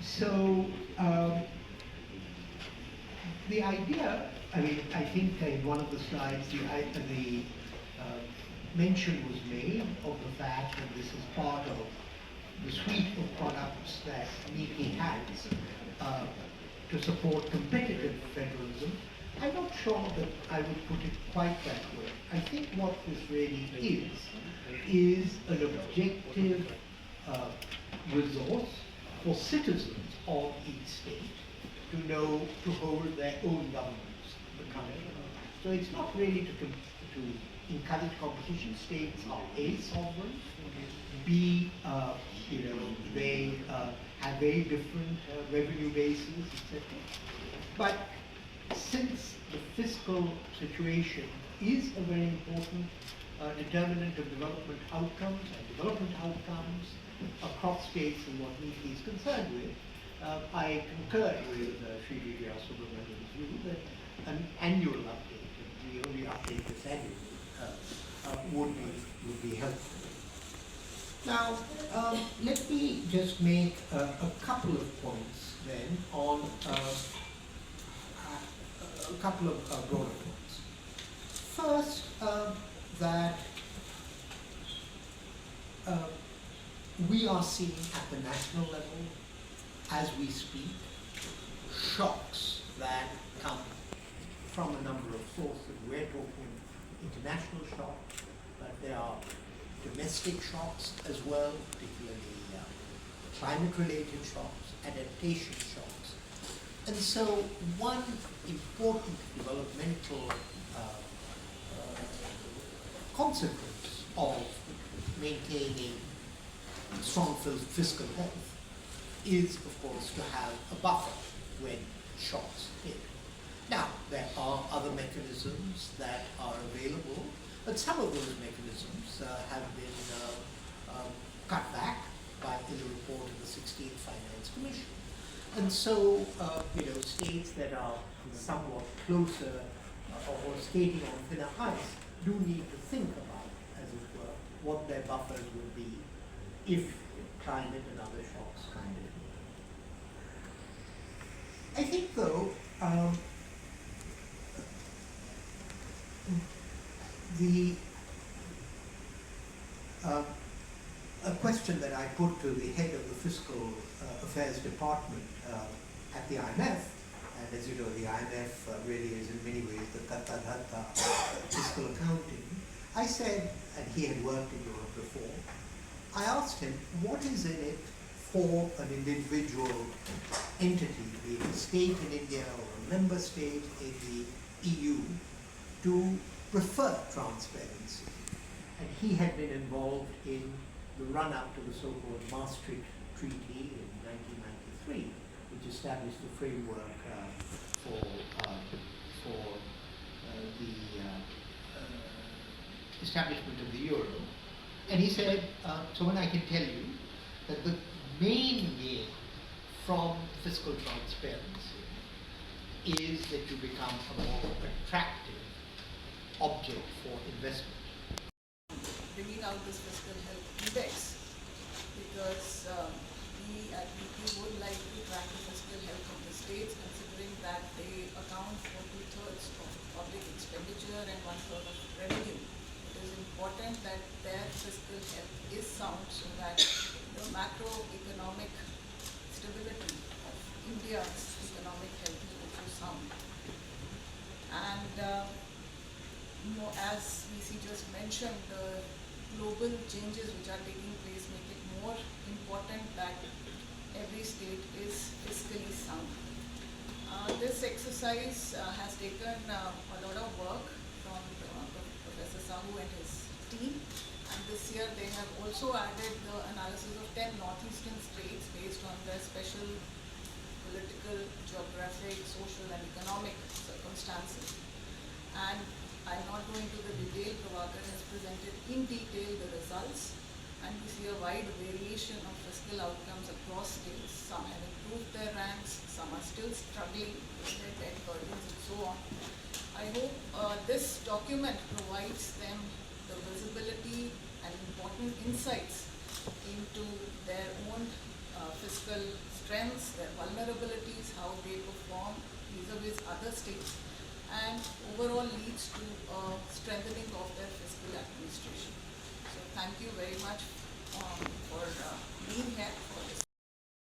So the idea, I mean, I think in one of the slides, the mention was made of the fact that this is part of the suite of products that Niti has to support competitive federalism. I'm not sure that I would put it quite that way. I think what this really is an objective uh, resource for citizens of each state to know, to hold their own governments accountable. So it's not really to encourage competition. States are A, sovereign, B, they have very different revenue bases, etc. But since the fiscal situation is a very important determinant of development outcomes across states and what Niti is concerned with, I concur with Sri Vidya Subramanian's view that an annual update, we only update this annually, would be helpful. Now, let me just make a couple of points then on a couple of broader points. First, that we are seeing at the national level, as we speak, shocks that come from a number of sources. We're talking international shocks, but there are domestic shocks as well, particularly climate-related shocks, adaptation shocks. And so one important developmental consequence of maintaining strong fiscal health is, of course, to have a buffer when shocks hit. Now, there are other mechanisms that are available, but some of those mechanisms have been cut back in the report of the 16th Finance Commission. And so, states that are somewhat closer or skating on thinner ice do need to think about, as it were, what their buffers will be if climate and other shocks come in. I think, though, a question that I put to the head of the Fiscal Affairs Department at the IMF, and as you know, the IMF really is in many ways the Tata fiscal accounting. I said, and he had worked in Europe before, I asked him, what is in it for an individual entity, be it a state in India or a member state in the EU, to prefer transparency? And he had been involved in the run-up to the so-called Maastricht Treaty in 1993, which established the framework for the establishment of the euro. And he said, so when I can tell you that the main gain from fiscal transparency is that you become a more attractive object for investment. Bringing out this fiscal health index, because we at Niti would like to track the fiscal health of the states, considering that they account for 2/3 of public expenditure and 1/3 of revenue. It is important that their fiscal health is sound, so that the macroeconomic stability of India's economic health is also sound. And as VC just mentioned, the global changes which are taking place make it more important that every state is fiscally sound. This exercise has taken a lot of work from Professor Sahu and his team, and this year they have also added the analysis of 10 northeastern states based on their special political, geographic, social and economic circumstances. And I'm not going to the detail. Prabhakar has presented in detail the results, and we see a wide variation of fiscal outcomes across states. Some have improved their ranks, some are still struggling with their debt burdens and so on. I hope this document provides them the visibility and important insights into their own fiscal strengths, their vulnerabilities, how they perform vis-a-vis other states, and overall leads to strengthening of their fiscal administration. So thank you very much for being here for this